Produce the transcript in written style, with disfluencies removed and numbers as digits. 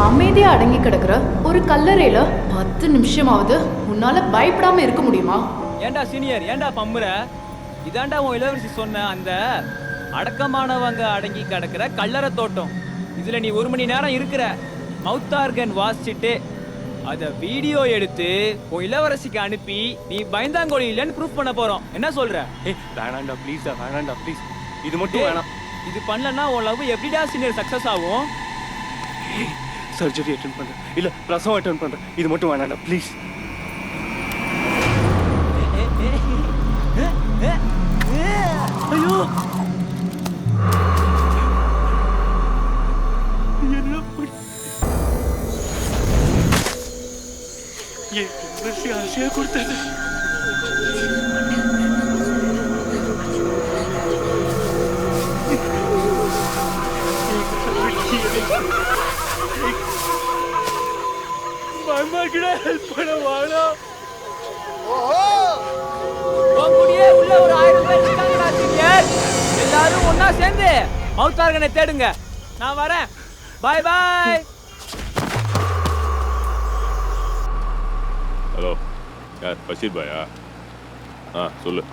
அமைதியா அடங்கி கிடக்குற ஒரு கல்லறையில 10 நிமிஷமாவது உன்னால பயப்படாம இருக்க முடியுமா? ஏண்டா சீனியர், ஏண்டா பம்புற? இதாண்டா உன் இளவரசி சொன்ன அந்த அடக்கமானவங்க அடங்கி கிடக்கிற கல்லறை தோட்டம். இதுல நீ 1 மணி நேரம் இருக்கிற. மவுத் ஆர்கன் வாசிச்சுட்டு அத வீடியோ எடுத்து உன் இளவரசிக்கு அனுப்பி நீ பயந்தாங்கோலி இல்லைன்னு ப்ரூஃப் பண்ண போறோம். என்ன சொல்ற? வேணாண்டா ப்ளீஸ், வேணாண்டா ப்ளீஸ், இது மட்டும் வேணாம். இது பண்ணலன்னா உன் லவ் எப்படிடா சீனியர் சக்சஸ் ஆகும்? சர்ஜரி அட்டென்ட் பண்றேன், இல்ல பிரசவம் அட்டென்ட் பண்றேன். இது மட்டும் வேணாண்டா ப்ளீஸ். ஐயோ, என்ன ஆசையா கொடுத்தது. ஹெல்ப் பண்ண வாடா. உன்கூடயே உள்ள ஒரு 1000 பேர் இருக்காங்கடா சீனியர். எல்லாரும் ஒண்ணா சேர்ந்து மவுத் ஆர்கனை தேடுங்க. நான் வரேன். By by. ஹலோ, யார் பஷீர் பாயா? சொல்லு.